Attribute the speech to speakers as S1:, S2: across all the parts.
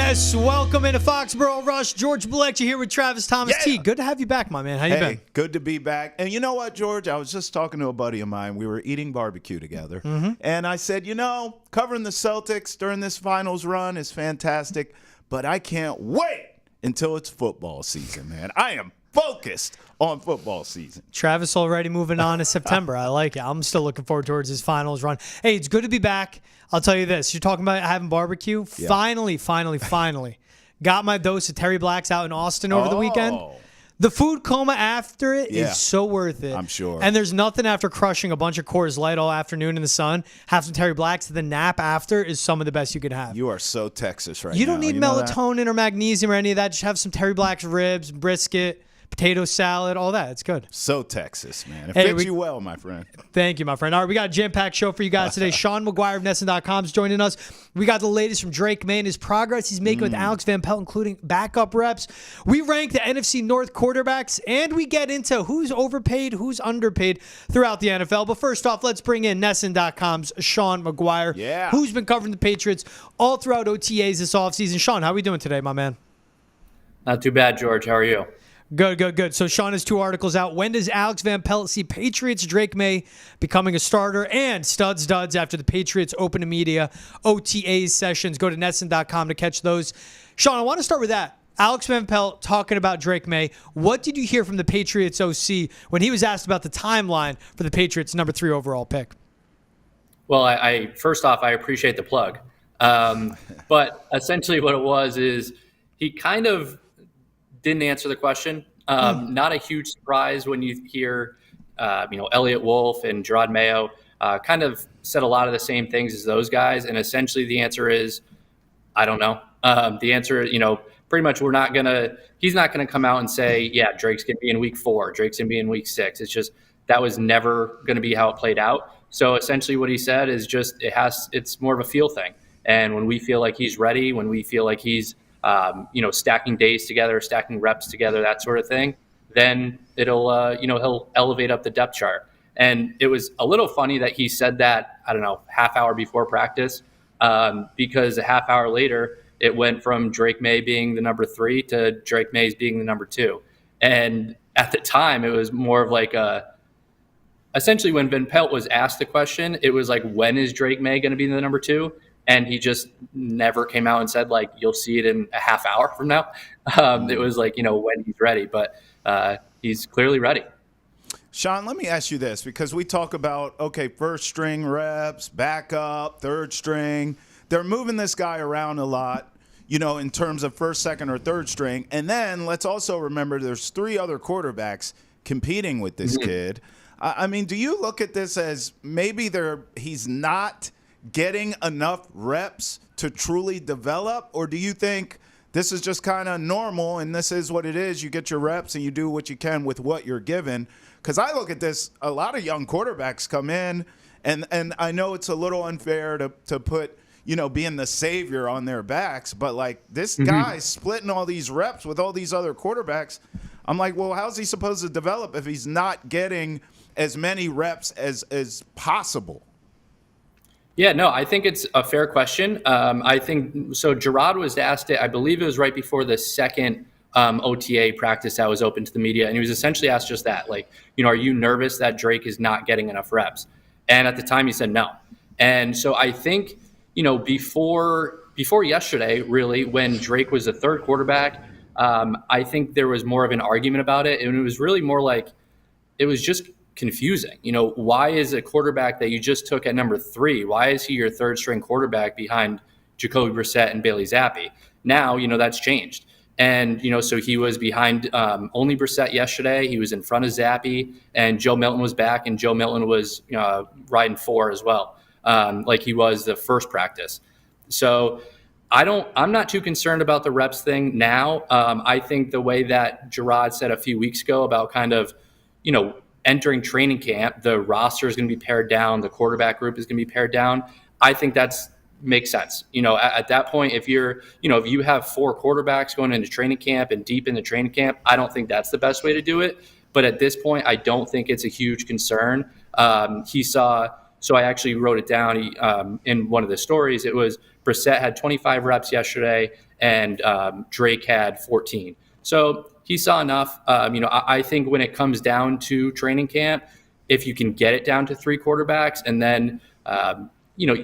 S1: Yes, welcome into Foxboro Rush. George Balekji here with Travis Thomas.
S2: Yeah.
S1: T, good to have you back, my man. How you been?
S2: Good to be back. And you know what, George? I was just talking to a buddy of mine. We were eating barbecue together. And I said, covering the Celtics during this finals run is fantastic, but I can't wait until it's football season, man. I am focused on football season.
S1: Travis already moving on to September. I like it. I'm still looking forward towards his finals run. Hey, it's good to be back. I'll tell you this. You're talking about having barbecue. Yeah. Finally. Got my dose of Terry Black's out in Austin over the weekend. The food coma after it is so worth it.
S2: I'm sure.
S1: And there's nothing after crushing a bunch of Coors Light all afternoon in the sun. Have some Terry Black's. The nap after is some of the best you could have.
S2: You are so Texas right now.
S1: You don't need melatonin or magnesium or any of that. Just have some Terry Black's ribs, brisket, potato salad, all that. It's good.
S2: So Texas, man. It fits you well, my friend.
S1: Thank you, my friend. All right, we got a jam-packed show for you guys today. Sean McGuire of NESN.com is joining us. We got the latest from Drake Maye and his progress he's making with Alex Van Pelt, including backup reps. We rank the NFC North quarterbacks, and we get into who's overpaid, who's underpaid throughout the NFL. But first off, let's bring in NESN.com's Sean McGuire, who's been covering the Patriots all throughout OTAs this offseason. Sean, how are we doing today, my man?
S3: Not too bad, George. How are you?
S1: Good. So Sean has 2 articles out. When does Alex Van Pelt see Patriots Drake Maye becoming a starter? And studs after the Patriots open to media OTAs sessions. Go to NESN.com to catch those. Sean, I want to start with that. Alex Van Pelt talking about Drake Maye. What did you hear from the Patriots OC when he was asked about the timeline for the Patriots' number 3 overall pick?
S3: Well, I first off, I appreciate the plug. But essentially what it was is he kind of didn't answer the question. Not a huge surprise when you hear, Elliott Wolf and Gerard Mayo kind of said a lot of the same things as those guys. And essentially the answer is, I don't know. The answer, pretty much he's not going to come out and say, yeah, Drake's going to be in week 4. Drake's going to be in week 6. It's just, that was never going to be how it played out. So essentially what he said is just, it's more of a feel thing. And when we feel like he's ready, when we feel like he's, stacking days together, stacking reps together, that sort of thing, then it'll, he'll elevate up the depth chart. And it was a little funny that he said that, I don't know, half hour before practice, because a half hour later, it went from Drake Maye being the number 3 to Drake Maye's being the number 2. And at the time, it was more of like essentially when Van Pelt was asked the question, it was like, when is Drake Maye going to be the number 2? And he just never came out and said, like, you'll see it in a half hour from now. It was like, when he's ready. But he's clearly ready.
S2: Sean, let me ask you this, because we talk about, first string reps, backup, third string. They're moving this guy around a lot, in terms of first, second, or third string. And then let's also remember there's 3 other quarterbacks competing with this kid. I mean, do you look at this as maybe he's not getting enough reps to truly develop, or do you think this is just kind of normal and this is what it is? You get your reps and you do what you can with what you're given. Because I look at this, a lot of young quarterbacks come in, and I know it's a little unfair to put, being the savior on their backs, but like this guy splitting all these reps with all these other quarterbacks, I'm like, well, how's he supposed to develop if he's not getting as many reps as possible?
S3: Yeah, no, I think it's a fair question. I think so. Gerard was asked it, I believe it was right before the second OTA practice that was open to the media. And he was essentially asked just that, like, are you nervous that Drake is not getting enough reps? And at the time he said no. And so I think, before yesterday, really, when Drake was the 3rd quarterback, I think there was more of an argument about it. And it was really more like, it was just confusing. Why is a quarterback that you just took at number 3, why is he your 3rd string quarterback behind Jacoby Brissett and Bailey Zappi? Now, that's changed. And, so he was behind only Brissett yesterday. He was in front of Zappi, and Joe Milton was back, and Joe Milton was riding 4 as well, like he was the first practice. So I'm not too concerned about the reps thing now. I think the way that Gerard said a few weeks ago about kind of, entering training camp, the roster is going to be pared down, the quarterback group is going to be pared down. I think that's makes sense. At that point, if if you have 4 quarterbacks going into training camp and deep into training camp, I don't think that's the best way to do it. But at this point, I don't think it's a huge concern. So I actually wrote it down in one of the stories. It was Brissett had 25 reps yesterday, and Drake had 14. So he saw enough. I think when it comes down to training camp, if you can get it down to 3 quarterbacks, and then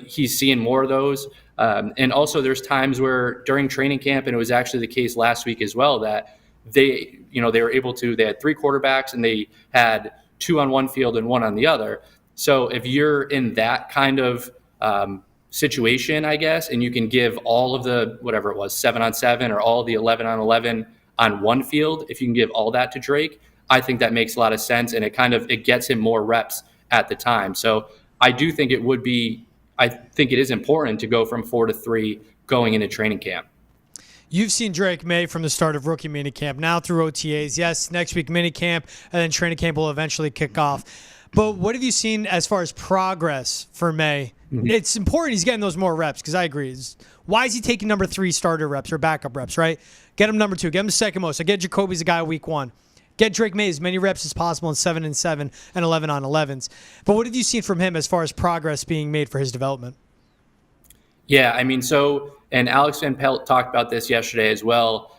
S3: he's seeing more of those. And also, there's times where during training camp, and it was actually the case last week as well, that they were able to. They had 3 quarterbacks, and they had 2 on one field and 1 on the other. So if you're in that kind of situation, I guess, and you can give all of the whatever it was 7 on 7 or all the 11 on 11 on one field, if you can give all that to Drake, I think that makes a lot of sense, and it gets him more reps at the time. So I do think I think it is important to go from 4 to 3 going into training camp.
S1: You've seen Drake Maye from the start of rookie minicamp, now through OTAs. Yes, next week minicamp, and then training camp will eventually kick off. But what have you seen as far as progress for Maye? Mm-hmm. It's important he's getting those more reps, because I agree. Why is he taking number 3 starter reps or backup reps, right? Get him number 2. Get him the second most. So get Jacoby's a guy week 1. Get Drake Maye as many reps as possible in 7 and 7 and 11 on 11s. But what have you seen from him as far as progress being made for his development?
S3: Yeah, and Alex Van Pelt talked about this yesterday as well.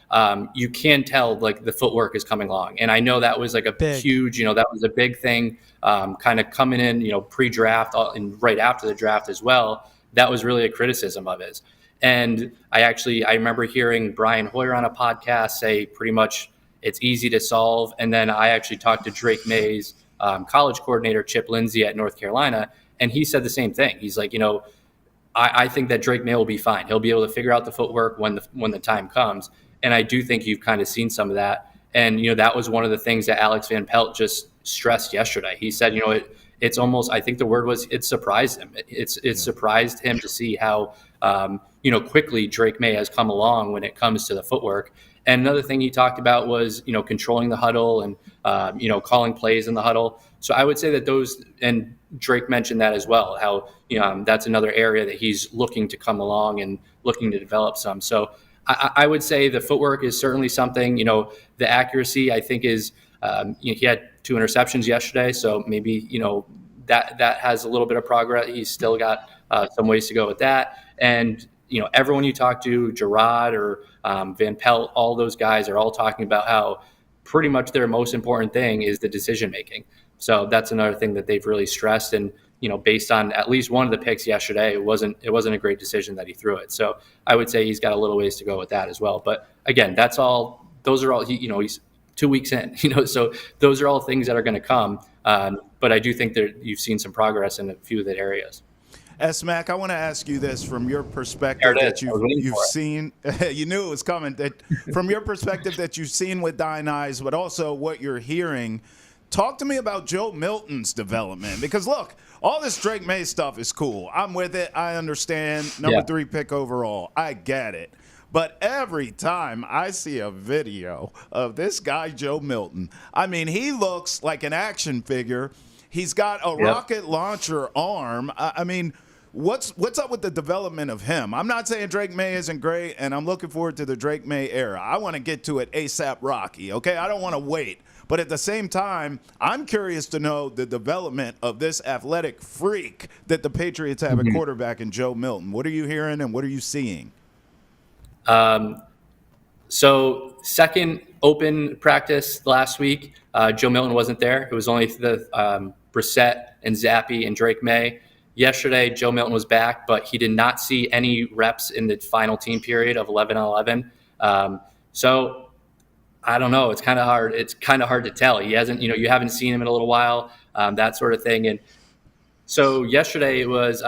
S3: You can tell the footwork is coming along, and I know that was a huge, that was a big thing, kind of coming in, pre-draft and right after the draft as well. That was really a criticism of his. And I remember hearing Brian Hoyer on a podcast say pretty much it's easy to solve. And then I actually talked to Drake Maye's college coordinator, Chip Lindsey at North Carolina, and he said the same thing. He's like, I think that Drake Maye will be fine. He'll be able to figure out the footwork when the time comes. And I do think you've kind of seen some of that. And, that was one of the things that Alex Van Pelt just stressed yesterday. He said, it's almost, I think the word was, it surprised him. It surprised him to see how, quickly Drake Maye has come along when it comes to the footwork. And another thing he talked about was, controlling the huddle and, calling plays in the huddle. So I would say that those, and Drake mentioned that as well, how, that's another area that he's looking to come along and looking to develop some. So I would say the footwork is certainly something, the accuracy I think is, he had 2 interceptions yesterday. So maybe, that has a little bit of progress. He's still got some ways to go with that. And, everyone you talk to, Gerard or Van Pelt, all those guys are all talking about how pretty much their most important thing is the decision making. So that's another thing that they've really stressed. And, based on at least one of the picks yesterday, it wasn't a great decision that he threw it. So I would say he's got a little ways to go with that as well. But again, those are all, he's 2 weeks in, so those are all things that are going to come. But I do think that you've seen some progress in a few of the areas.
S2: S-Mac, I want to ask you this from your perspective that you've seen. You knew it was coming. That from your perspective that you've seen with thine eyes, but also what you're hearing. Talk to me about Joe Milton's development, because look, all this Drake Maye stuff is cool. I'm with it. I understand. Number 3 pick overall. I get it. But every time I see a video of this guy, Joe Milton, he looks like an action figure. He's got a rocket launcher arm. What's up with the development of him? I'm not saying Drake Maye isn't great, and I'm looking forward to the Drake Maye era. I want to get to it ASAP Rocky, okay? I don't want to wait. But at the same time, I'm curious to know the development of this athletic freak that the Patriots have at quarterback in Joe Milton. What are you hearing and what are you seeing?
S3: So second open practice last week, Joe Milton wasn't there. It was only the Brissett and Zappi and Drake Maye. Yesterday, Joe Milton was back, but he did not see any reps in the final team period of 11 on 11. So I don't know. It's kind of hard. It's kind of hard to tell. He hasn't, you haven't seen him in a little while, that sort of thing. And so yesterday it was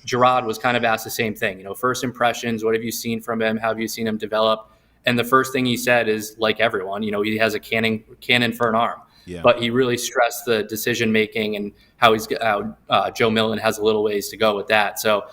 S3: Gerard was kind of asked the same thing. First impressions. What have you seen from him? How have you seen him develop? And the first thing he said is, like everyone, he has a cannon for an arm. Yeah. But he really stressed the decision making and how Joe Milton has a little ways to go with that. So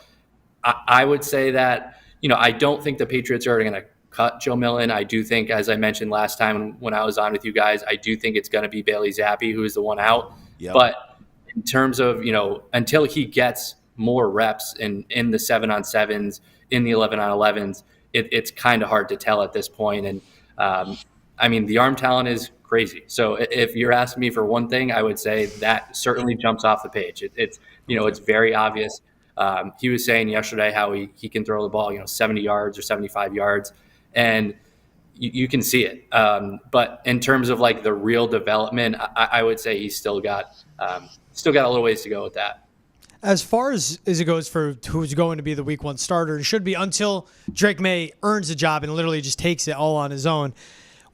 S3: I would say that I don't think the Patriots are going to cut Joe Milton. I do think, as I mentioned last time when I was on with you guys, I do think it's going to be Bailey Zappi who is the one out. Yep. But in terms of, until he gets more reps in the 7 on 7s, in the 11 on 11s, it's kind of hard to tell at this point. And the arm talent is crazy. So if you're asking me for one thing, I would say that certainly jumps off the page. It's very obvious. He was saying yesterday how he can throw the ball, 70 yards or 75 yards. and you can see it. But in terms of like the real development, I would say he's still got a little ways to go with that.
S1: As far as it goes for who's going to be the week 1 starter, it should be until Drake Maye earns the job and literally just takes it all on his own.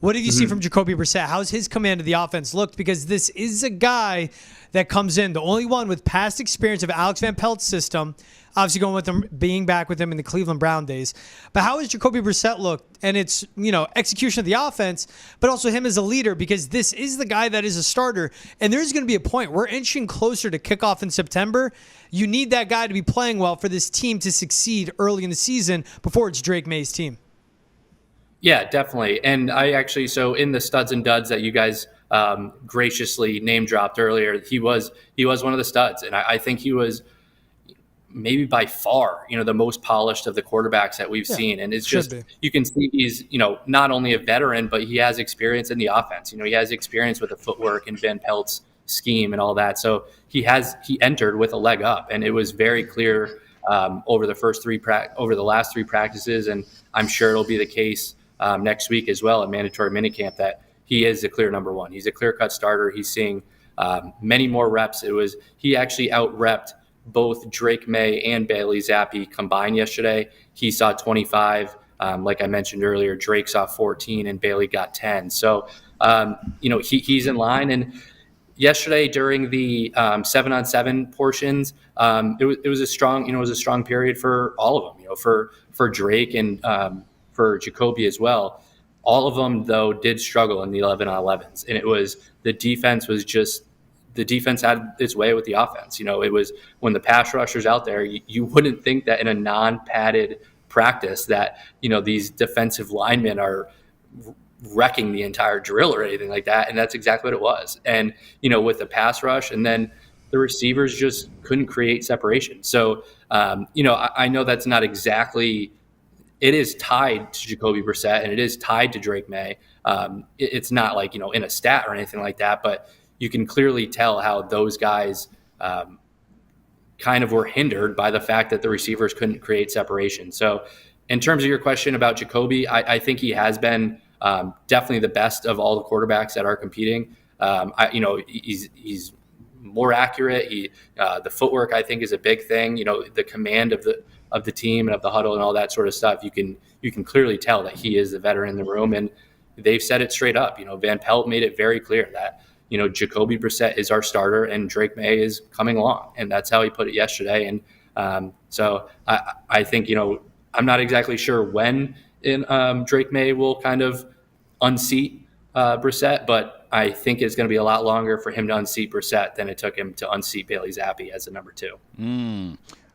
S1: What did you see from Jacoby Brissett? How's his command of the offense looked? Because this is a guy that comes in, the only one with past experience of Alex Van Pelt's system, obviously going with him, being back with him in the Cleveland Brown days. But how has Jacoby Brissett looked? And it's, execution of the offense, but also him as a leader, because this is the guy that is a starter. And there's going to be a point. We're inching closer to kickoff in September. You need that guy to be playing well for this team to succeed early in the season before it's Drake Maye's team.
S3: Yeah, definitely. And so in the studs and duds that you guys graciously name dropped earlier, he was one of the studs. And I think he was maybe by far, the most polished of the quarterbacks that we've seen. And it's just, you can see he's, not only a veteran, but he has experience in the offense. He has experience with the footwork and Van Pelt's scheme and all that. So he entered with a leg up, and it was very clear over the last 3 practices. And I'm sure it'll be the case next week as well at mandatory minicamp, that he is the clear number 1. He's a clear-cut starter. He's seeing many more reps. He actually out-repped both Drake Maye and Bailey Zappi combined yesterday. He saw 25. Like I mentioned earlier, Drake saw 14 and Bailey got 10. So, he's in line. And yesterday during the 7-on-7 portions, it was a strong period for all of them. For Drake and for Jacoby as well. All of them, though, did struggle in the 11-on-11s. And the defense had its way with the offense. It was when the pass rushers out there, you wouldn't think that in a non-padded practice that, these defensive linemen are wrecking the entire drill or anything like that. And that's exactly what it was. And, with the pass rush, and then the receivers just couldn't create separation. So, I know that's not exactly – it is tied to Jacoby Brissett, and it is tied to Drake Maye. It's not like, in a stat or anything like that, but you can clearly tell how those guys kind of were hindered by the fact that the receivers couldn't create separation. So in terms of your question about Jacoby, I think he has been definitely the best of all the quarterbacks that are competing. He's more accurate. The footwork, I think, is a big thing. The command of the team and of the huddle and all that sort of stuff. You can clearly tell that he is the veteran in the room, and they've said it straight up. Van Pelt made it very clear that Jacoby Brissett is our starter and Drake Maye is coming along, and that's how he put it yesterday. And so I think I'm not exactly sure when Drake Maye will kind of unseat Brissett, but I think it's going to be a lot longer for him to unseat Brissett than it took him to unseat Bailey Zappi as the number 2.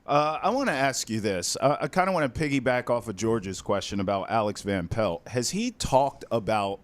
S2: I want to ask you this. I kind of want to piggyback off of George's question about Alex Van Pelt. Has he talked about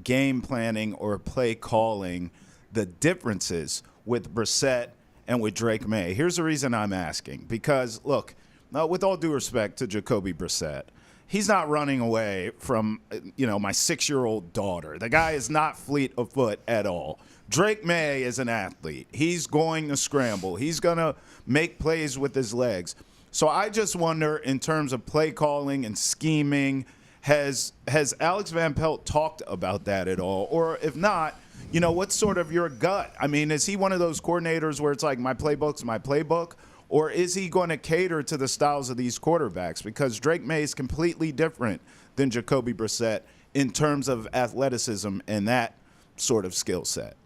S2: game planning or play calling, the differences with Brissett and with Drake Maye? Here's the reason I'm asking. Because, look, with all due respect to Jacoby Brissett, he's not running away from, my 6-year-old daughter. The guy is not fleet of foot at all. Drake Maye is an athlete. He's going to scramble. He's going to make plays with his legs. So I just wonder, in terms of play calling and scheming, has Alex Van Pelt talked about that at all? Or if not, what's sort of your gut? I mean, is he one of those coordinators where it's like, my playbook's my playbook? Or is he going to cater to the styles of these quarterbacks? Because Drake Maye is completely different than Jacoby Brissett in terms of athleticism and that sort of skill set.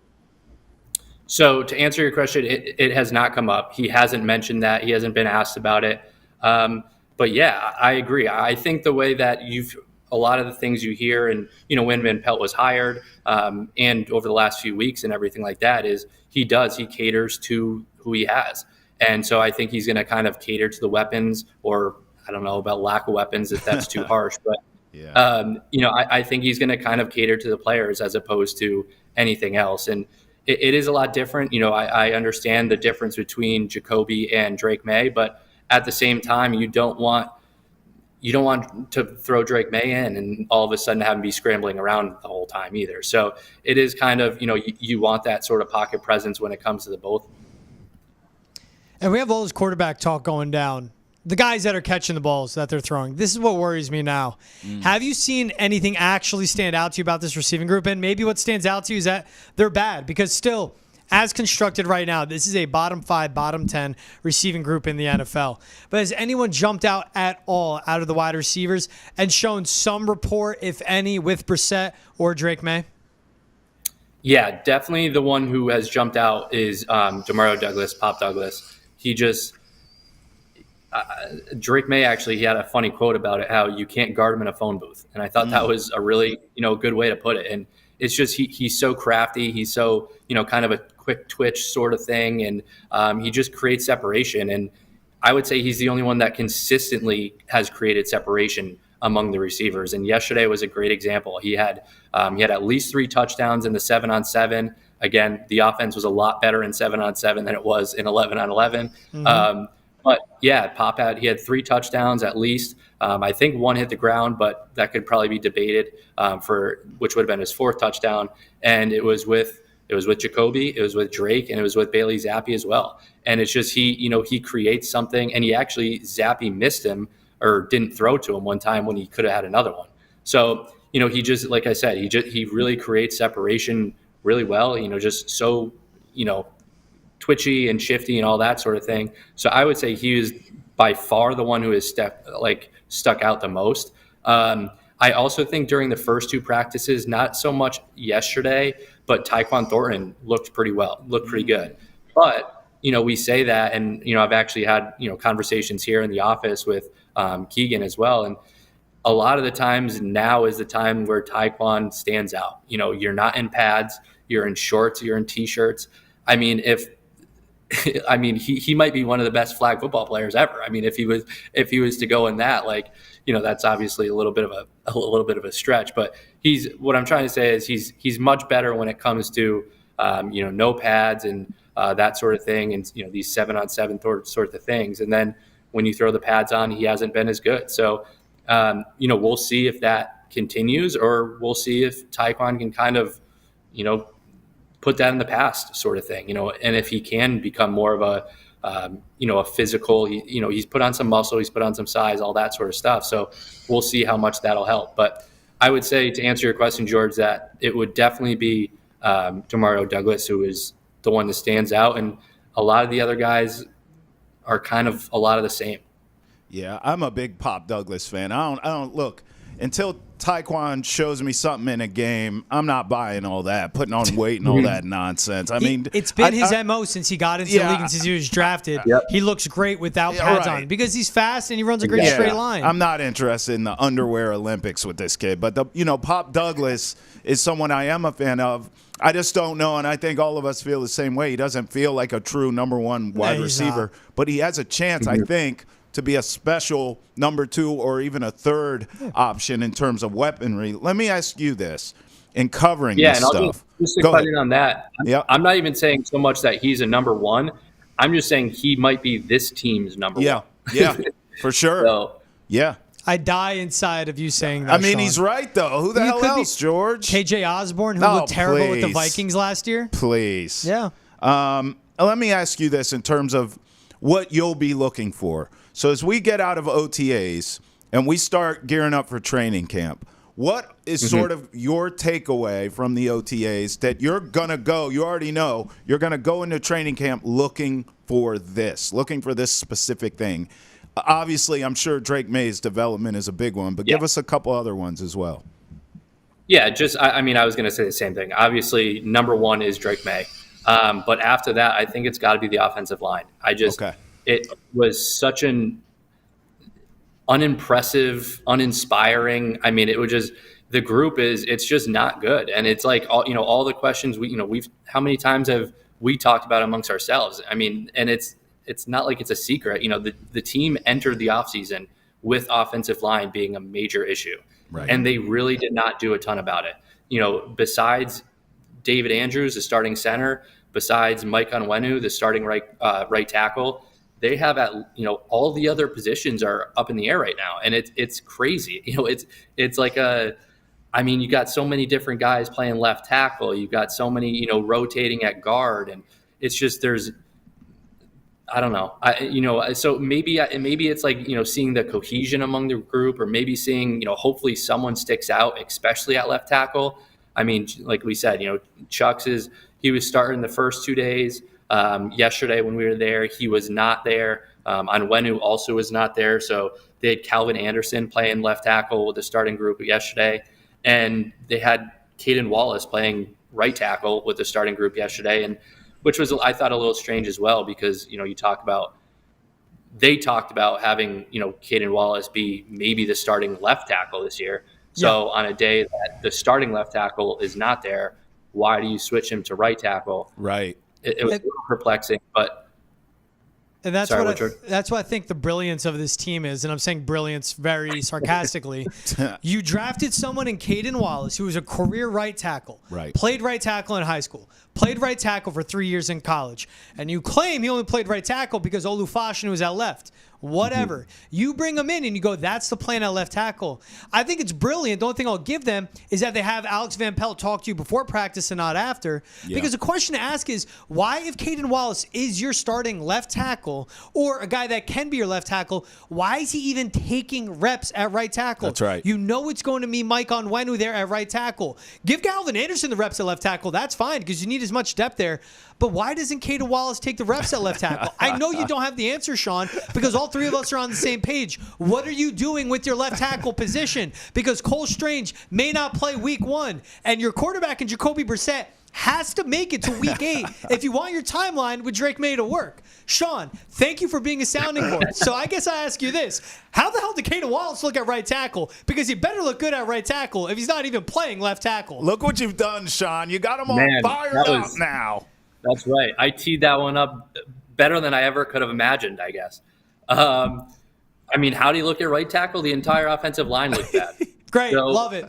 S3: So to answer your question, it has not come up. He hasn't mentioned that. He hasn't been asked about it. But yeah, I agree. I think the way that a lot of the things you hear, and when Van Pelt was hired, and over the last few weeks and everything like that, is he caters to who he has. And so I think he's going to kind of cater to the weapons, or I don't know about lack of weapons if that's too harsh, but yeah. I think he's going to kind of cater to the players as opposed to anything else. And it is a lot different. I understand the difference between Jacoby and Drake Maye, but at the same time, you don't want to throw Drake Maye in and all of a sudden have him be scrambling around the whole time either. So it is kind of, you want that sort of pocket presence when it comes to the both.
S1: And we have all this quarterback talk going down. the guys that are catching the balls that they're throwing. This is what worries me now. Have you seen anything actually stand out to you about this receiving group? And maybe what stands out to you is that they're bad, because still, as constructed right now, this is a bottom 5, bottom 10 receiving group in the NFL. But has anyone jumped out at all out of the wide receivers and shown some rapport, if any, with Brissett or Drake Maye?
S3: Yeah, definitely the one who has jumped out is Demario Douglas, Pop Douglas. He just Drake Maye, actually, he had a funny quote about it, how you can't guard him in a phone booth. And I thought that was a really, good way to put it. And it's just, he's so crafty. He's so, kind of a quick twitch sort of thing. And he just creates separation. And I would say he's the only one that consistently has created separation among the receivers. And yesterday was a great example. He had at least 3 touchdowns in the 7-on-7. Again, the offense was a lot better in 7-on-7 than it was in 11-on-11. But yeah, he had 3 touchdowns at least. I think 1 hit the ground, but that could probably be debated for which would have been his 4th touchdown. And it was with Jacoby, it was with Drake, and it was with Bailey Zappi as well. And it's just he creates something, and Zappi missed him or didn't throw to him one time when he could have had another one. So he just, like I said, he really creates separation really well. Just so twitchy and shifty and all that sort of thing. So I would say he was by far the one who has stuck out the most. I also think during the first 2 practices, not so much yesterday, but Tyquan Thornton looked pretty good. But, we say that, and, I've actually had, conversations here in the office with Keegan as well. And a lot of the times now is the time where Tyquan stands out. You're not in pads, you're in shorts, you're in T-shirts. I mean, he might be one of the best flag football players ever. I mean, if he was to go in that, that's obviously a little bit of a stretch, but what I'm trying to say is he's much better when it comes to, no pads and that sort of thing. And, these 7-on-7 sort of things. And then when you throw the pads on, he hasn't been as good. So, we'll see if that continues, or we'll see if Tyquan can kind of, put that in the past sort of thing, and if he can become more of a physical, he's put on some muscle, he's put on some size, all that sort of stuff. So we'll see how much that'll help. But I would say, to answer your question, George, that it would definitely be Demario Douglas who is the one that stands out. And a lot of the other guys are kind of a lot of the same.
S2: Yeah, I'm a big Pop Douglas fan. I don't look until Tyquan shows me something in a game. I'm not buying all that, putting on weight and all that nonsense. I mean,
S1: it's been his MO since he got into the league and since he was drafted.
S3: Yep.
S1: He looks great without pads on because he's fast and he runs a great straight line.
S2: I'm not interested in the underwear Olympics with this kid, but Pop Douglas is someone I am a fan of. I just don't know, and I think all of us feel the same way. He doesn't feel like a true number 1 wide receiver, but he has a chance, I think, to be a special number 2 or even a 3rd option in terms of weaponry. Let me ask you this. In covering this stuff.
S3: Just to cut in on that, I'm not even saying so much that he's a number 1. I'm just saying he might be this team's number 1.
S2: Yeah, for sure.
S3: So,
S2: yeah.
S1: I die inside of you saying that.
S2: I mean,
S1: Sean.
S2: he's right, though. Who the hell else, George?
S1: KJ Osborne, who looked terrible with the Vikings last year.
S2: Please.
S1: Yeah.
S2: Let me ask you this in terms of what you'll be looking for. So as we get out of OTAs and we start gearing up for training camp, what is sort of your takeaway from the OTAs that you're going to go, you already know, you're going to go into training camp looking for this specific thing? Obviously, I'm sure Drake Maye's development is a big one, but give us a couple other ones as well.
S3: Yeah, I was going to say the same thing. Obviously, number 1 is Drake Maye. But after that, I think it's got to be the offensive line. It was such an unimpressive, uninspiring. I mean, it was just, the group it's just not good. And it's like, all the questions how many times have we talked about amongst ourselves? I mean, and it's not like it's a secret. The team entered the offseason with offensive line being a major issue.
S2: Right.
S3: And they really did not do a ton about it. Besides David Andrews, the starting center, besides Mike Onwenu, the starting right tackle, they have all the other positions are up in the air right now, and it's crazy. It's like you got so many different guys playing left tackle. You've got so many rotating at guard, and it's just I don't know. So maybe it's like, seeing the cohesion among the group, or maybe seeing, hopefully someone sticks out, especially at left tackle. I mean, like we said, he was starting the first 2 days. Yesterday when we were there, he was not there. Onwenu also was not there. So they had Calvin Anderson playing left tackle with the starting group yesterday. And they had Caden Wallace playing right tackle with the starting group yesterday. And which was, I thought, a little strange as well, because, they talked about having, Caden Wallace be maybe the starting left tackle this year. So on a day that the starting left tackle is not there, why do you switch him to right tackle?
S2: Right.
S3: It was a little perplexing, but.
S1: And that's that's what I think the brilliance of this team is, and I'm saying brilliance very sarcastically. You drafted someone in Caden Wallace, who was a career right tackle, played right tackle in high school, played right tackle for 3 years in college, and you claim he only played right tackle because Olufashinu was at left. Whatever. Mm-hmm. You bring him in and you go, that's the plan at left tackle. I think it's brilliant. The only thing I'll give them is that they have Alex Van Pelt talk to you before practice and not after. Yeah. Because the question to ask is, why, if Caden Wallace is your starting left tackle, or a guy that can be your left tackle, why is he even taking reps at right tackle?
S2: That's right.
S1: You know it's going to be Mike Onwenu there at right tackle. Give Galvin Anderson the reps at left tackle. That's fine, because you need as much depth there. But why doesn't Caden Wallace take the reps at left tackle? I know you don't have the answer, Sean, because all three of us are on the same page. What are you doing with your left tackle position? Because Cole Strange may not play week 1, and your quarterback in Jacoby Brissett has to make it to week 8 if you want your timeline with Drake Maye to work. Sean, thank you for being a sounding board. So I guess I ask you this. How the hell did Caden Wallace look at right tackle? Because he better look good at right tackle if he's not even playing left tackle.
S2: Look what you've done, Sean. You got him all fired up now.
S3: That's right. I teed that one up better than I ever could have imagined, I guess. How do you look at right tackle? The entire offensive line looked bad.
S1: Great. Love it.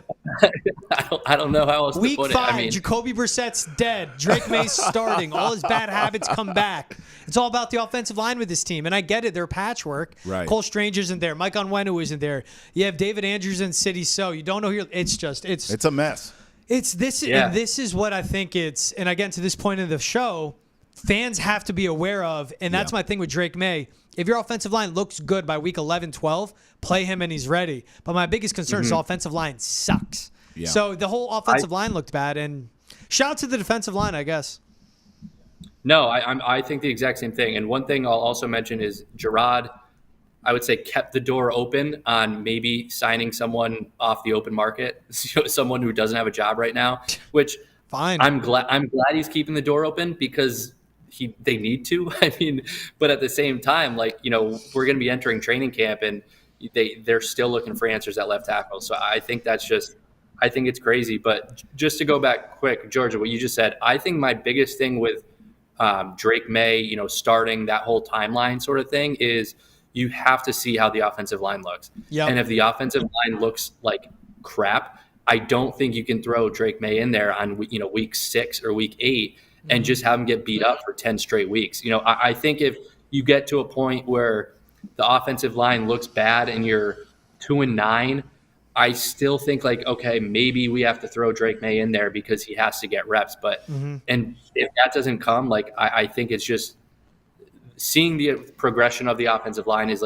S3: I don't know how else to
S1: Week
S3: put
S1: 5,
S3: it.
S1: Jacoby Brissett's dead. Drake Maye's starting. All his bad habits come back. It's all about the offensive line with this team. And I get it. They're patchwork.
S2: Right.
S1: Cole Strange isn't there. Mike Onwenu isn't there. You have David Andrews and City So. You don't know who it's
S2: a mess.
S1: It's this, and this is what I think it's, and again, to this point in the show, fans have to be aware of, and that's my thing with Drake Maye. If your offensive line looks good by week 11, 12, play him and he's ready. But my biggest concern is offensive line sucks. Yeah. So the whole offensive line looked bad, and shout out to the defensive line, I guess.
S3: No, I think the exact same thing. And one thing I'll also mention is Gerard, I would say, kept the door open on maybe signing someone off the open market, someone who doesn't have a job right now, which
S1: fine.
S3: I'm glad he's keeping the door open, because they need to. But at the same time, we're going to be entering training camp, and they're still looking for answers at left tackle. So I think I think it's crazy. But just to go back quick, Georgia, what you just said, I think my biggest thing with Drake Maye, starting that whole timeline sort of thing is, you have to see how the offensive line looks. Yep. And if the offensive line looks like crap, I don't think you can throw Drake Maye in there on week 6 or week 8 and just have him get beat up for 10 straight weeks. I think if you get to a point where the offensive line looks bad and you're 2-9, I still think okay, maybe we have to throw Drake Maye in there because he has to get reps. But and if that doesn't come, I think it's just seeing the progression of the offensive line is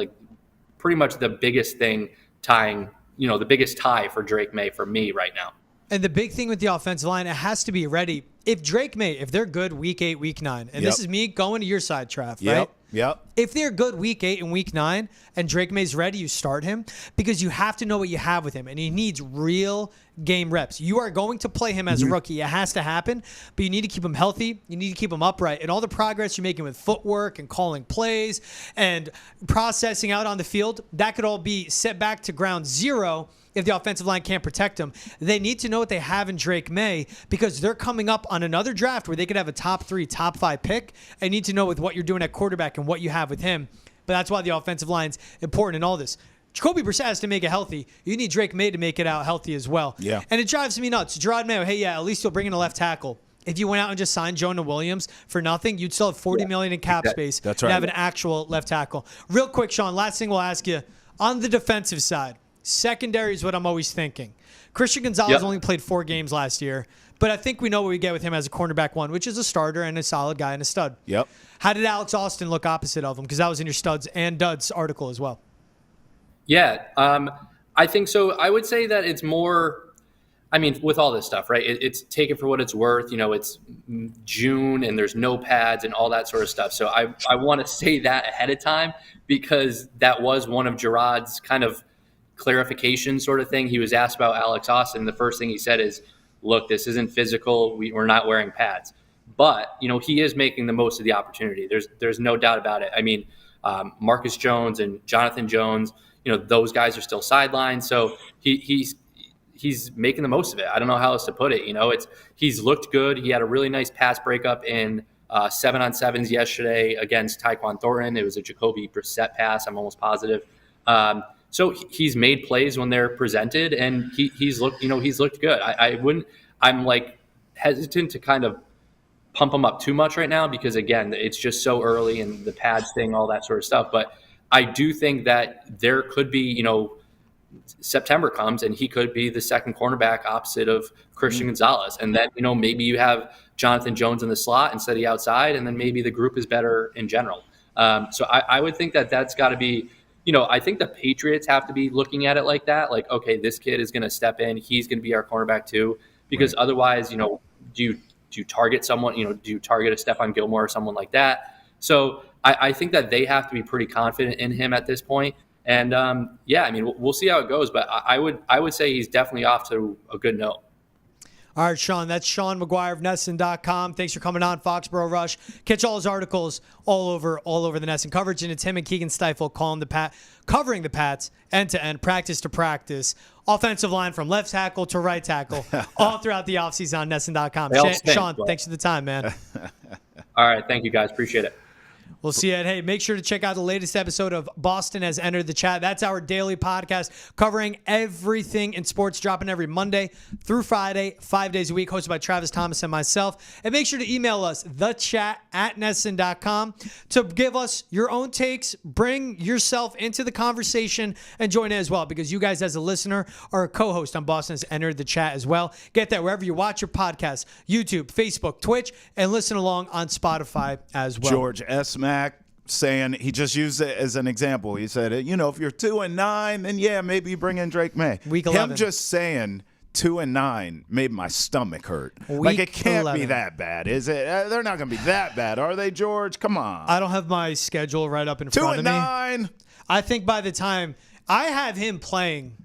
S3: pretty much the biggest thing tying, the biggest tie for Drake Maye for me right now.
S1: And the big thing with the offensive line, it has to be ready. If Drake Maye, if they're good week 8, week 9, and this is me going to your side, Trav, right?
S2: Yep.
S1: If they're good week 8 and week 9 and Drake Maye's ready, you start him, because you have to know what you have with him, and he needs real game reps. You are going to play him as a rookie. It has to happen, but you need to keep him healthy. You need to keep him upright. And all the progress you're making with footwork and calling plays and processing out on the field, that could all be set back to ground zero if the offensive line can't protect him. They need to know what they have in Drake Maye, because they're coming up on another draft where they could have a top 3, top 5 pick. I need to know with what you're doing at quarterback and what you have with him. But that's why the offensive line's important in all this. Jacoby Brissett has to make it healthy. You need Drake Maye to make it out healthy as well.
S2: Yeah.
S1: And it drives me nuts. Gerard Mayo, hey, at least you'll bring in a left tackle. If you went out and just signed Jonah Williams for nothing, you'd still have $40 million in cap space.
S2: That's right.
S1: And have an actual left tackle. Real quick, Sean, last thing we'll ask you. On the defensive side, Secondary is what I'm always thinking. Christian Gonzalez only played 4 games last year, but I think we know what we get with him as a cornerback 1, which is a starter and a solid guy and a stud.
S2: Yep.
S1: How did Alex Austin look opposite of him? Because that was in your studs and duds article as well.
S3: Yeah, I think so. I would say that it's more, I mean, with all this stuff, right? It's take it for what it's worth. You know, it's June and there's no pads and all that sort of stuff. So I want to say that ahead of time because that was one of Jared's kind of clarification sort of thing. He was asked about Alex Austin. The first thing he said is, look, this isn't physical. We're not wearing pads. But, you know, he is making the most of the opportunity. There's no doubt about it. I mean, Marcus Jones and Jonathan Jones, you know, those guys are still sidelined. So he's making the most of it. I don't know how else to put it. You know, he's looked good. He had a really nice pass breakup in 7-on-7s yesterday against Tyquan Thornton. It was a Jacoby Brissett pass, I'm almost positive. So he's made plays when they're presented, and he's looked good. I'm like hesitant to kind of pump him up too much right now because, again, it's just so early and the pads thing, all that sort of stuff. But I do think that there could be, you know, September comes and he could be the second cornerback opposite of Christian Gonzalez. And then, you know, maybe you have Jonathan Jones in the slot instead of outside, and then maybe the group is better in general. So I would think that that's got to be, you know, I think the Patriots have to be looking at it like that. Like, okay, this kid is going to step in. He's going to be our cornerback too. Because otherwise, you know, do you target someone, you know, do you target a Stephon Gilmore or someone like that? So I think that they have to be pretty confident in him at this point. And yeah, I mean, we'll see how it goes, but I would say he's definitely off to a good note.
S1: All right, Sean, that's Sean McGuire of NESN.com. Thanks for coming on Foxboro Rush. Catch all his articles all over the NESN coverage, and it's him and Keegan Stifel covering the Pats end-to-end, practice to practice, offensive line from left tackle to right tackle, all throughout the offseason on NESN.com. Sean, thanks for the time, man.
S3: All right, thank you, guys. Appreciate it.
S1: We'll see you. Hey, make sure to check out the latest episode of Boston Has Entered the Chat. That's our daily podcast covering everything in sports, dropping every Monday through Friday, 5 days a week, hosted by Travis Thomas and myself. And make sure to email us, thechat@nesson.com, to give us your own takes, bring yourself into the conversation, and join in as well, because you guys as a listener are a co-host on Boston Has Entered the Chat as well. Get that wherever you watch your podcast, YouTube, Facebook, Twitch, and listen along on Spotify as well.
S2: George S. Mack saying, he just used it as an example. He said, you know, if you're 2-9, then yeah, maybe you bring in Drake Maye.
S1: Week 11.
S2: Him just saying 2-9 made my stomach hurt.
S1: Week
S2: it can't
S1: 11.
S2: be that bad, is it? They're not going to be that bad, are they, George? Come on.
S1: I don't have my schedule right up in front of me.
S2: 2-9.
S1: I think by the time I have him playing,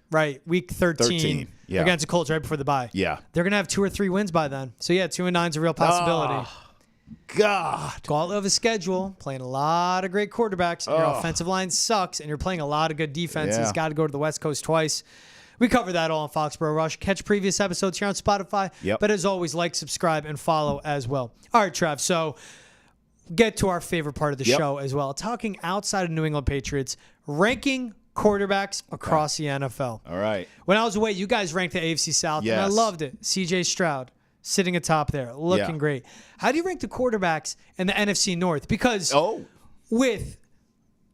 S1: right, week 13
S2: yeah.
S1: against the Colts right before the bye.
S2: Yeah.
S1: They're going to have 2 or 3 wins by then. So, yeah, 2-9 is a real possibility.
S2: Oh, God.
S1: Gauntlet of a schedule, playing a lot of great quarterbacks, and your offensive line sucks, and you're playing a lot of good defenses.
S2: Yeah.
S1: Got to go to the West Coast twice. We cover that all on Foxboro Rush. Catch previous episodes here on Spotify.
S2: Yep.
S1: But as always, like, subscribe, and follow as well. All right, Trev. So get to our favorite part of the show as well. Talking outside of New England Patriots, ranking quarterbacks across the NFL.
S2: All right.
S1: When I was away, you guys ranked the AFC South, and I loved it. C.J. Stroud sitting atop there, looking great. How do you rank the quarterbacks in the NFC North? Because with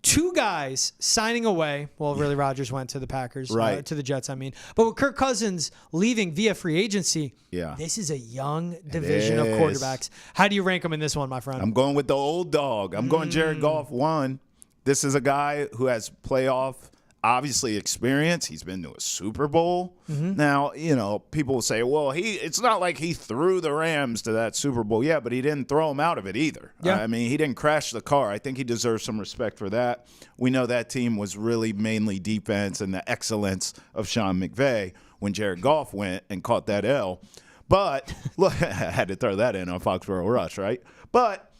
S1: 2 guys signing away, well, really Rodgers went to the Packers, to the Jets, I mean. But with Kirk Cousins leaving via free agency, this is a young division of quarterbacks. How do you rank them in this one, my friend?
S2: I'm going with the old dog. I'm going Jared Goff 1. This is a guy who has playoff, obviously, experience. He's been to a Super Bowl. Now, you know, people will say, well, it's not like he threw the Rams to that Super Bowl. Yeah, but he didn't throw them out of it either. I mean, he didn't crash the car. I think he deserves some respect for that. We know that team was really mainly defense and the excellence of Sean McVay when Jared Goff went and caught that L. But, look, I had to throw that in on Foxboro Rush, right? But,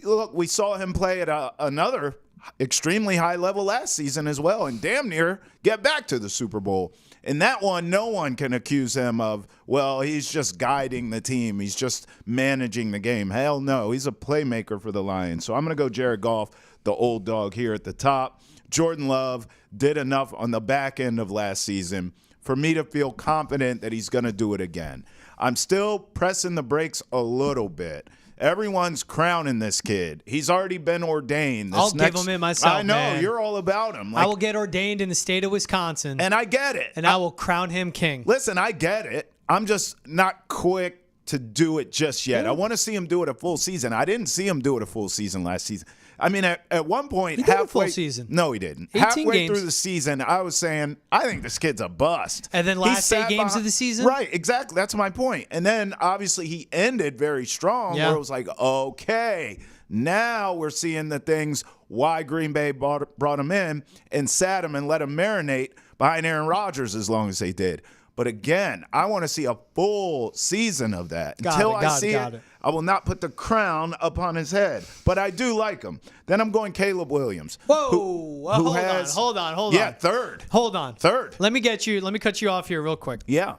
S2: look, we saw him play at another extremely high level last season as well, and damn near get back to the Super Bowl. In that one, no one can accuse him of, well, he's just guiding the team. He's just managing the game. Hell no, he's a playmaker for the Lions. So I'm going to go Jared Goff, the old dog, here at the top. Jordan Love did enough on the back end of last season for me to feel confident that he's going to do it again. I'm still pressing the brakes a little bit. Everyone's crowning this kid. He's already been ordained.
S1: I'll give him in myself,
S2: I know.
S1: man.
S2: You're all about him.
S1: I will get ordained in the state of Wisconsin.
S2: And I get it.
S1: And I will crown him king.
S2: Listen, I get it. I'm just not quick to do it just yet. I want to see him do it a full season. I didn't see him do it a full season last season. I mean, at one point,
S1: He did a
S2: halfway
S1: full season.
S2: No, he didn't.
S1: 18
S2: Halfway
S1: games.
S2: through the season, I was saying, I think this kid's a bust.
S1: And then
S2: He
S1: last 8
S2: sat
S1: games
S2: behind-
S1: of the season?
S2: Right, exactly. That's my point. And then, obviously, he ended very strong,
S1: Yeah.
S2: where it was like, okay, now we're seeing the things why Green Bay brought him in and sat him and let him marinate behind Aaron Rodgers as long as they did. But again, I want to see a full season of that. Until I see it, I will not put the crown upon his head. But I do like him. Then I'm going Caleb Williams.
S1: Whoa.
S2: Hold
S1: on.
S2: Yeah, third.
S1: Hold on.
S2: Third.
S1: Let me cut you off here real quick.
S2: Yeah.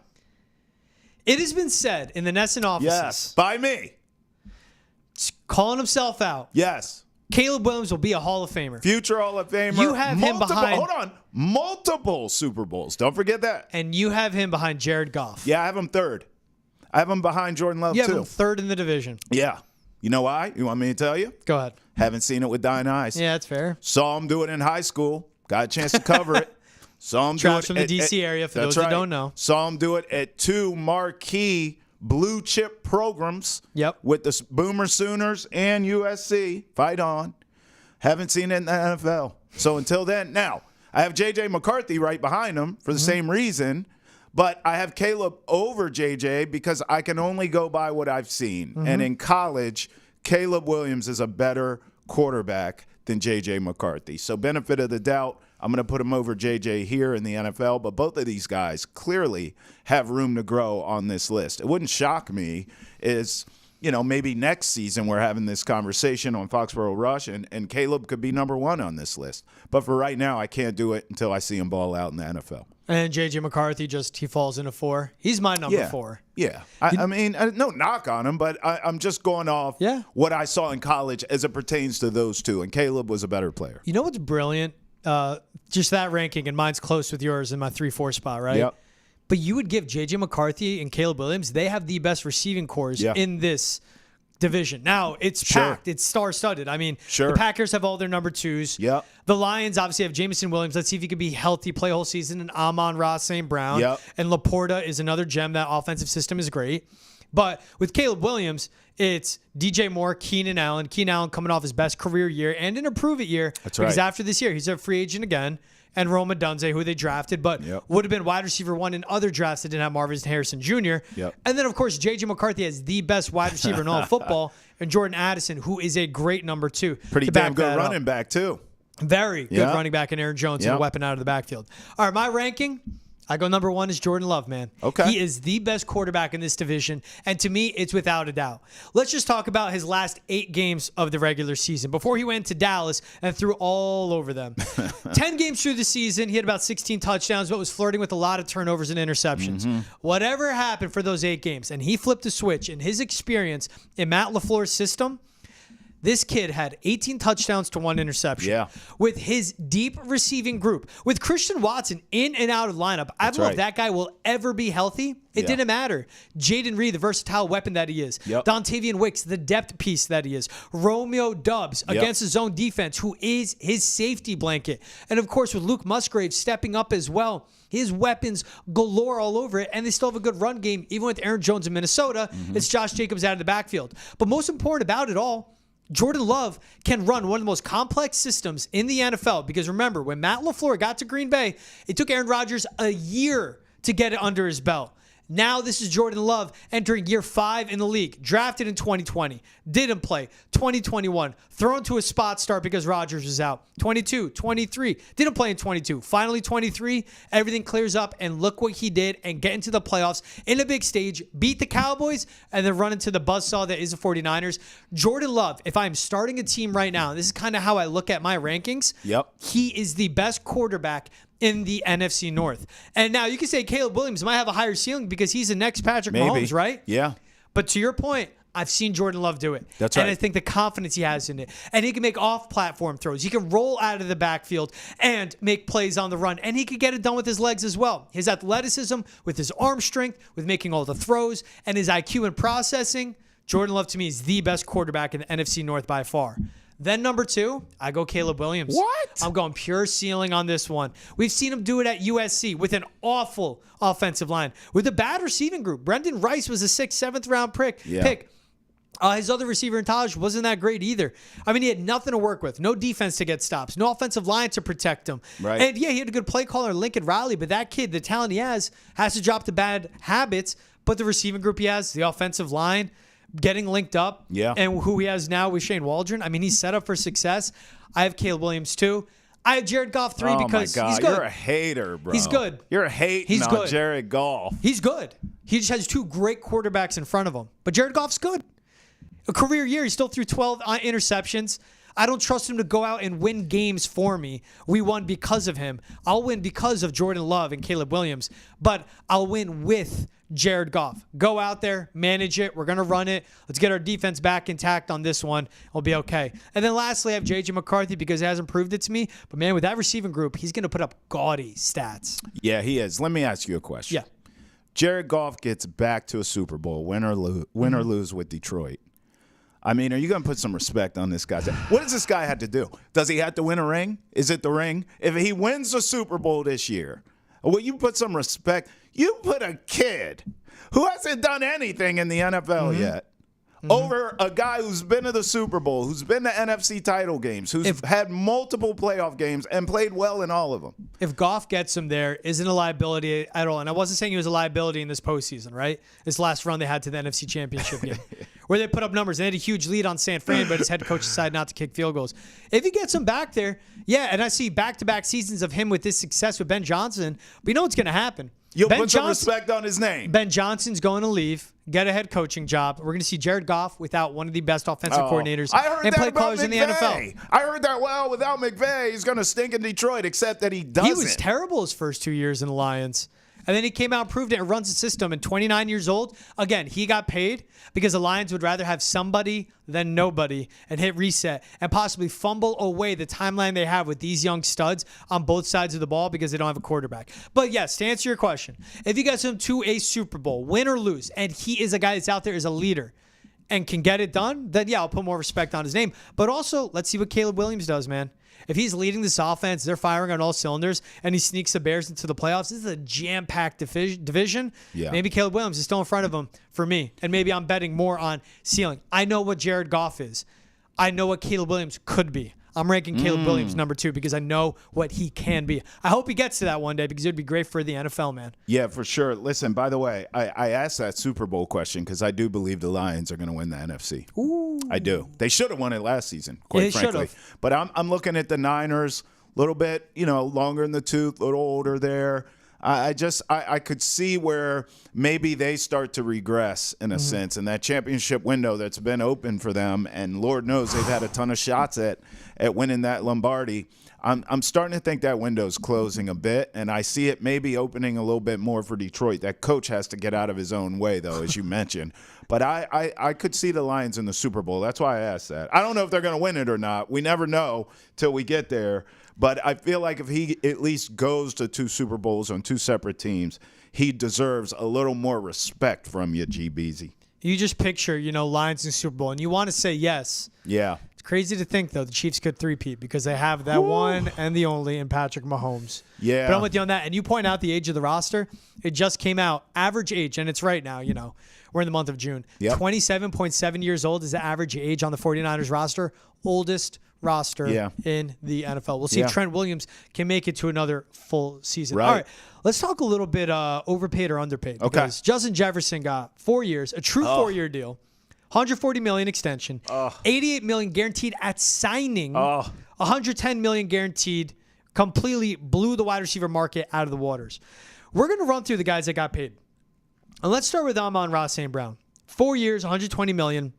S1: It has been said in the Nesson offices,
S2: Yes. By me.
S1: calling himself out,
S2: Yes.
S1: Caleb Williams will be a Hall of Famer.
S2: Future Hall of Famer.
S1: You have him behind-
S2: Hold on. Multiple Super Bowls. Don't forget that.
S1: And you have him behind Jared Goff.
S2: Yeah, I have him third. I have him behind Jordan Love,
S1: You have
S2: too.
S1: him third in the division.
S2: Yeah. You know why? You want me to tell you?
S1: Go ahead.
S2: Haven't seen it with thine eyes.
S1: Yeah, that's fair.
S2: Saw him do it in high school. Got a chance to cover it. Saw him do
S1: Traps
S2: it
S1: from the
S2: at-
S1: D.C.
S2: at-
S1: area, for
S2: that's
S1: those that don't know.
S2: Saw him do it at 2 marquee blue chip programs.
S1: Yep.
S2: With the Boomer Sooners and USC. Fight on. Haven't seen it in the NFL. So until then, now I have J.J. McCarthy right behind him for the same reason. But I have Caleb over J.J. because I can only go by what I've seen. And in college, Caleb Williams is a better quarterback than J.J. McCarthy. So benefit of the doubt, I'm going to put him over J.J. here in the NFL. But both of these guys clearly have room to grow on this list. It wouldn't shock me is, maybe next season we're having this conversation on Foxboro Rush and Caleb could be number 1 on this list. But for right now, I can't do it until I see him ball out in the NFL.
S1: And J.J. McCarthy he falls into 4. He's my number 4.
S2: Yeah. I mean, no knock on him, but I'm just going off what I saw in college as it pertains to those two. And Caleb was a better player.
S1: You know what's brilliant? Just that ranking, and mine's close with yours in my 3-4 spot, right?
S2: Yep.
S1: But you would give J.J. McCarthy and Caleb Williams, they have the best receiving cores in this division. Now, it's packed. It's star-studded. I mean, the Packers have all their number 2s.
S2: Yep.
S1: The Lions obviously have Jameson Williams. Let's see if he can be healthy, play whole season, and Amon-Ra St. Brown.
S2: Yep.
S1: And Laporta is another gem. That offensive system is great. But with Caleb Williams, it's DJ Moore, Keenan Allen. Keenan Allen coming off his best career year and an improve it year.
S2: That's
S1: because
S2: right.
S1: after this year, he's a free agent again. And Roma Dunze, who they drafted, but would have been wide receiver 1 in other drafts that didn't have Marvin Harrison Jr.
S2: Yep.
S1: And then, of course, J.J. McCarthy has the best wide receiver in all of football, and Jordan Addison, who is a great number 2.
S2: Pretty
S1: to
S2: damn
S1: back
S2: good
S1: that
S2: running
S1: up.
S2: back, too.
S1: Very good running back in Aaron Jones and a
S2: Yep.
S1: weapon out of the backfield. All right, my ranking, I go number 1 is Jordan Love, man.
S2: Okay.
S1: He is the best quarterback in this division, and to me, it's without a doubt. Let's just talk about his last 8 games of the regular season before he went to Dallas and threw all over them. 10 games through the season, he had about 16 touchdowns, but was flirting with a lot of turnovers and interceptions. Whatever happened for those 8 games, and he flipped the switch in his experience in Matt LaFleur's system, this kid had 18 touchdowns to 1 interception.
S2: Yeah.
S1: With his deep receiving group, with Christian Watson in and out of the lineup, I don't know if that guy will ever be healthy. It didn't matter. Jaden Reed, the versatile weapon that he is.
S2: Yep.
S1: Dontavian Wicks, the depth piece that he is. Romeo Doubs against his own defense, who is his safety blanket. And, of course, with Luke Musgrave stepping up as well. His weapons galore all over it, and they still have a good run game, even with Aaron Jones in Minnesota. It's Josh Jacobs out of the backfield. But most important about it all, Jordan Love can run one of the most complex systems in the NFL because remember, when Matt LaFleur got to Green Bay, it took Aaron Rodgers a year to get it under his belt. Now this is Jordan Love entering year 5 in the league. Drafted in 2020. Didn't play. 2021. Thrown to a spot start because Rodgers was out. 22, 23. Didn't play in 22. Finally 23. Everything clears up and look what he did and get into the playoffs in a big stage. Beat the Cowboys and then run into the buzzsaw that is the 49ers. Jordan Love, if I'm starting a team right now, this is kind of how I look at my rankings. He is the best quarterback in the NFC North. And now you can say Caleb Williams might have a higher ceiling because he's the next Patrick Mahomes, right?
S2: Yeah.
S1: But to your point, I've seen Jordan Love do it.
S2: That's right.
S1: And I think the confidence he has in it. And he can make off-platform throws. He can roll out of the backfield and make plays on the run. And he can get it done with his legs as well. His athleticism, with his arm strength, with making all the throws, and his IQ and processing. Jordan Love to me is the best quarterback in the NFC North by far. Then number 2, I go Caleb Williams.
S2: What?
S1: I'm going pure ceiling on this one. We've seen him do it at USC with an awful offensive line, with a bad receiving group. Brendan Rice was a 6th, 7th round pick. His other receiver in college wasn't that great either. I mean, he had nothing to work with. No defense to get stops. No offensive line to protect him.
S2: Right.
S1: And yeah, he had a good play caller, Lincoln Riley, but that kid, the talent he has to drop the bad habits. But the receiving group he has, the offensive line, getting linked up.
S2: Yeah.
S1: And who he has now with Shane Waldron. I mean, he's set up for success. I have Caleb Williams 2. I have Jared Goff 3 because
S2: my God.
S1: he's good.
S2: You're a hater, bro.
S1: He's good.
S2: You're hating on Jared Goff.
S1: He's good. He just has 2 great quarterbacks in front of him. But Jared Goff's good. A career year, he still threw 12 interceptions. I don't trust him to go out and win games for me. We won because of him. I'll win because of Jordan Love and Caleb Williams, but I'll win with Jared Goff. Go out there, manage it. We're going to run it. Let's get our defense back intact on this one. We'll be okay. And then lastly, I have J.J. McCarthy because he hasn't proved it to me. But, man, with that receiving group, he's going to put up gaudy stats.
S2: Yeah, he is. Let me ask you a question.
S1: Yeah.
S2: Jared Goff gets back to a Super Bowl, win or lose with Detroit. I mean, are you going to put some respect on this guy? What does this guy have to do? Does he have to win a ring? Is it the ring? If he wins the Super Bowl this year, will you put some respect? You put a kid who hasn't done anything in the NFL yet over a guy who's been to the Super Bowl, who's been to NFC title games, who's had multiple playoff games and played well in all of them.
S1: If Goff gets him there, isn't a liability at all. And I wasn't saying he was a liability in this postseason, right? This last run they had to the NFC Championship game, where they put up numbers. And they had a huge lead on San Fran, but his head coach decided not to kick field goals. If he gets him back there, yeah, and I see back-to-back seasons of him with this success with Ben Johnson, but you know what's going to happen?
S2: You'll put some respect on his name.
S1: Ben Johnson's going to leave, get a head coaching job. We're going to see Jared Goff without one of the best offensive coordinators and play callers in the NFL.
S2: I heard that, well, without McVay, he's going to stink in Detroit, except that he doesn't.
S1: He was terrible his first 2 years in the Lions. And then he came out and proved it and runs the system. And 29 years old, again, he got paid because the Lions would rather have somebody than nobody and hit reset and possibly fumble away the timeline they have with these young studs on both sides of the ball because they don't have a quarterback. But yes, to answer your question, if you get him to a Super Bowl, win or lose, and he is a guy that's out there as a leader and can get it done, then yeah, I'll put more respect on his name. But also, let's see what Caleb Williams does, man. If he's leading this offense, they're firing on all cylinders, and he sneaks the Bears into the playoffs. This is a jam-packed division. Yeah. Maybe Caleb Williams is still in front of him for me, and maybe I'm betting more on ceiling. I know what Jared Goff is. I know what Caleb Williams could be. I'm ranking Caleb Williams number 2 because I know what he can be. I hope he gets to that one day because it would be great for the NFL, man.
S2: Yeah, for sure. Listen, by the way, I asked that Super Bowl question because I do believe the Lions are going to win the NFC.
S1: Ooh.
S2: I do. They should have won it last season, quite frankly.
S1: Should've.
S2: But I'm looking at the Niners, a little bit, longer in the tooth, a little older there. I could see where maybe they start to regress in a sense, and that championship window that's been open for them, and Lord knows they've had a ton of shots at winning that Lombardi. I'm starting to think that window's closing a bit, and I see it maybe opening a little bit more for Detroit. That coach has to get out of his own way, though, as you mentioned. But I could see the Lions in the Super Bowl. That's why I asked that. I don't know if they're going to win it or not. We never know till we get there. But I feel like if he at least goes to 2 Super Bowls on 2 separate teams, he deserves a little more respect from you, G-Beezy.
S1: You just picture, Lions in Super Bowl, and you want to say yes.
S2: Yeah.
S1: It's crazy to think, though, the Chiefs could three-peat because they have that one and the only in Patrick Mahomes.
S2: Yeah.
S1: But I'm with you on that. And you point out the age of the roster. It just came out. Average age, and it's right now, we're in the month of June. Yep. 27.7 years old is the average age on the 49ers roster. Oldest roster in the NFL. We'll see if Trent Williams can make it to another full season.
S2: Right.
S1: All right, let's talk a little bit overpaid or underpaid. Because Justin Jefferson got 4 years, a true 4-year deal, $140 million extension, $88 million guaranteed at signing, $110 million guaranteed. Completely blew the wide receiver market out of the waters. We're going to run through the guys that got paid. And let's start with Amon-Ra St. Brown. 4 years, $120 million,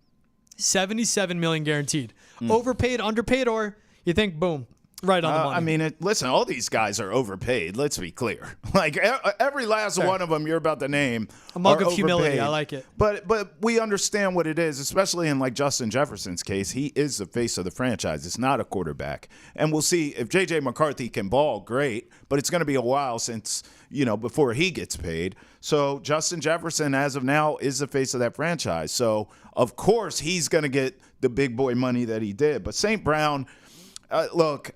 S1: $77 million guaranteed. Overpaid, underpaid, or you think, boom? Right on the money.
S2: I mean, listen, all these guys are overpaid. Let's be clear. Like every last one of them you're about to name,
S1: a mug
S2: are
S1: of humility.
S2: overpaid.
S1: I like it.
S2: But we understand what it is, especially in like Justin Jefferson's case. He is the face of the franchise. It's not a quarterback, and we'll see if J.J. McCarthy can ball. Great, but it's going to be a while since before he gets paid. So Justin Jefferson, as of now, is the face of that franchise. So of course he's going to get the big boy money that he did. But St. Brown. Look,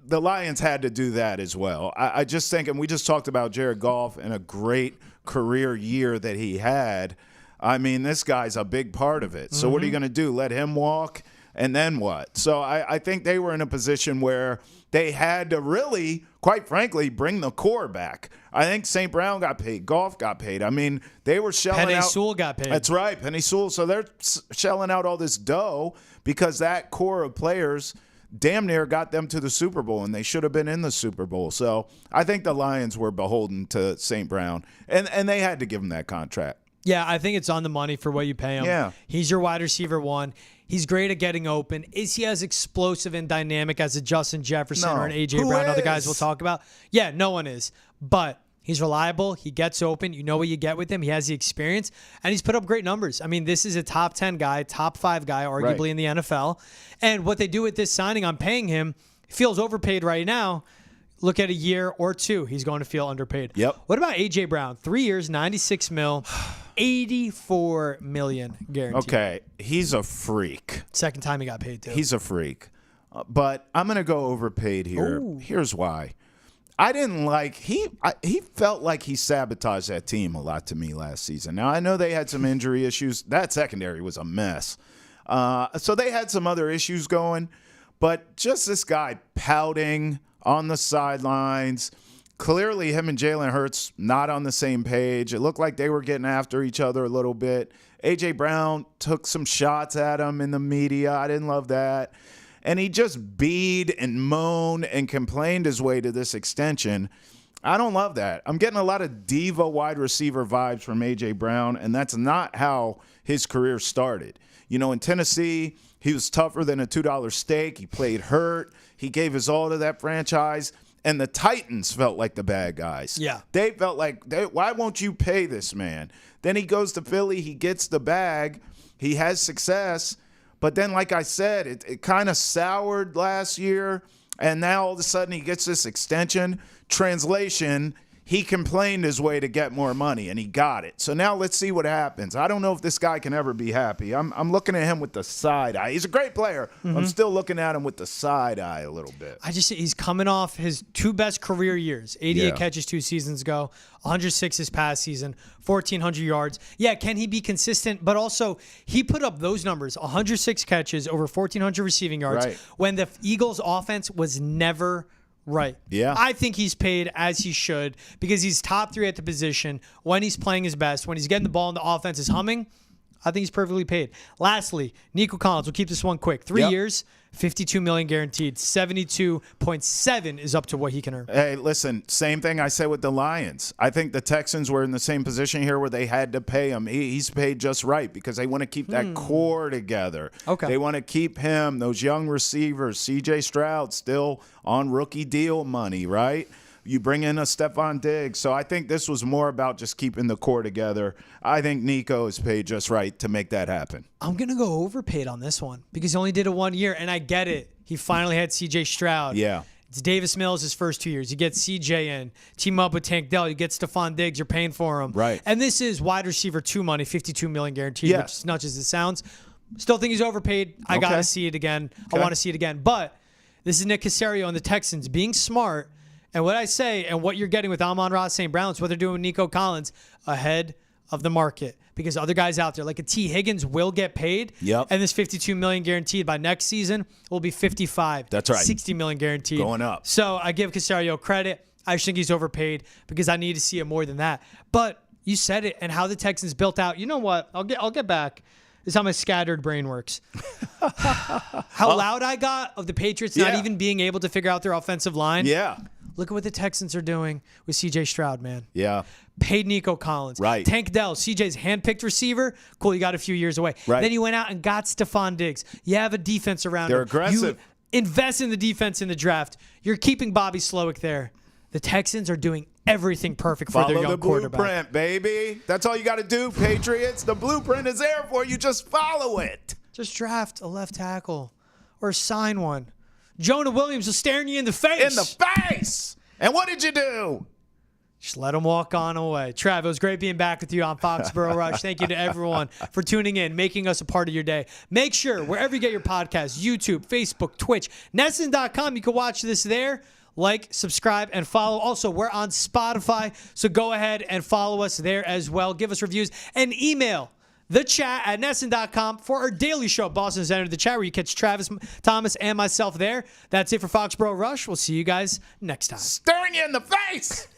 S2: the Lions had to do that as well. I just think, and we just talked about Jared Goff and a great career year that he had. I mean, this guy's a big part of it. So what are you going to do? Let him walk? And then what? So I think they were in a position where they had to really, quite frankly, bring the core back. I think St. Brown got paid. Goff got paid. I mean, they were shelling out.
S1: Penei Sewell got paid.
S2: That's right, Penei Sewell. So they're shelling out all this dough because that core of players damn near got them to the Super Bowl, and they should have been in the Super Bowl. So I think the Lions were beholden to St. Brown, and they had to give him that contract.
S1: Yeah, I think it's on the money for what you pay him.
S2: Yeah.
S1: He's your wide receiver one. He's great at getting open. Is he as explosive and dynamic as a Justin Jefferson or an A.J.
S2: Who
S1: Brown, other
S2: is?
S1: guys we'll talk about? Yeah, no one is. But he's reliable. He gets open. You know what you get with him. He has the experience, and he's put up great numbers. I mean, this is a top 10 guy, top 5 guy, arguably in the NFL. And what they do with this signing on paying him, feels overpaid right now. Look at a year or two, he's going to feel underpaid.
S2: Yep.
S1: What about A.J. Brown? 3 years, $96 million, $84 million guaranteed.
S2: Okay, he's a freak.
S1: Second time he got paid, too.
S2: He's a freak. But I'm going to go overpaid here.
S1: Ooh.
S2: Here's why. I didn't like he felt like he sabotaged that team a lot to me last season. Now I know they had some injury issues. That secondary was a mess. So they had some other issues going, but just this guy pouting on the sidelines. Clearly him and Jalen Hurts not on the same page. It looked like they were getting after each other a little bit. A.J. Brown took some shots at him in the media. I didn't love that. And he just beat and moaned and complained his way to this extension. I don't love that. I'm getting a lot of diva wide receiver vibes from A.J. Brown, and that's not how his career started. In Tennessee, he was tougher than a $2 steak. He played hurt. He gave his all to that franchise. And the Titans felt like the bad guys.
S1: Yeah.
S2: They felt like, why won't you pay this man? Then he goes to Philly. He gets the bag. He has success. But then, like I said, it kind of soured last year, and now all of a sudden he gets this extension. Translation, he complained his way to get more money, and he got it. So now let's see what happens. I don't know if this guy can ever be happy. I'm looking at him with the side eye. He's a great player. I'm still looking at him with the side eye a little bit.
S1: He's coming off his 2 best career years. 88 catches 2 seasons ago, 106 this past season, 1,400 yards. Yeah, can he be consistent? But also, he put up those numbers, 106 catches, over 1,400 receiving yards, when the Eagles' offense was never right.
S2: Yeah.
S1: I think he's paid as he should because he's top 3 at the position when he's playing his best, when he's getting the ball and the offense is humming. I think he's perfectly paid. Lastly, Nico Collins. We'll keep this one quick. 3 years, $52 million guaranteed. 72.7 is up to what he can earn.
S2: Hey, listen, same thing I said with the Lions. I think the Texans were in the same position here where they had to pay him. He's paid just right because they want to keep that core together.
S1: Okay.
S2: They want to keep him, those young receivers, C.J. Stroud still on rookie deal money, right? You bring in a Stephon Diggs. So I think this was more about just keeping the core together. I think Nico is paid just right to make that happen.
S1: I'm going to go overpaid on this one because he only did it 1 year, and I get it. He finally had C.J. Stroud.
S2: Yeah.
S1: It's Davis Mills his first 2 years. You get C.J. in. Team up with Tank Dell. You get Stephon Diggs. You're paying for him.
S2: Right.
S1: And this is wide receiver 2 money, $52 million guaranteed,
S2: Yes.
S1: which is as much as it sounds. Still think he's overpaid. I got to see it again. I want to see it again. But this is Nick Caserio and the Texans being smart. And what I say and what you're getting with Amon-Ra St. Brown is what they're doing with Nico Collins ahead of the market because other guys out there like a T. Higgins will get paid.
S2: Yep.
S1: And this $52 million guaranteed by next season will be $55.
S2: That's right.
S1: $60 million guaranteed.
S2: Going up.
S1: So I give Caserio credit. I just think he's overpaid because I need to see it more than that. But you said it and how the Texans built out. You know what? I'll get back. This is how my scattered brain works. How loud I got of the Patriots not even being able to figure out their offensive line.
S2: Yeah.
S1: Look at what the Texans are doing with C.J. Stroud, man.
S2: Yeah.
S1: Paid Nico Collins.
S2: Right.
S1: Tank Dell, C.J.'s handpicked receiver. Cool, you got a few years away.
S2: Right.
S1: Then you went out and got Stephon Diggs. You have a defense around
S2: They're
S1: him.
S2: aggressive.
S1: Invest in the defense in the draft. You're keeping Bobby Slowick there. The Texans are doing everything perfect for their young
S2: Follow the
S1: quarterback.
S2: blueprint, baby. That's all you got to do, Patriots. The blueprint is there for you. Just follow it.
S1: Just draft a left tackle or sign one. Jonah Williams is staring you in the face.
S2: In the face. And what did you do?
S1: Just let him walk on away. Trav, it was great being back with you on Foxboro Rush. Thank you to everyone for tuning in, making us a part of your day. Make sure, wherever you get your podcasts, YouTube, Facebook, Twitch, Nesson.com, you can watch this there. Like, subscribe, and follow. Also, we're on Spotify, so go ahead and follow us there as well. Give us reviews and email the chat at Nesson.com for our daily show, Boston's Entered the Chat, where you catch Travis Thomas and myself there. That's it for Foxboro Rush. We'll see you guys next time.
S2: Staring you in the face.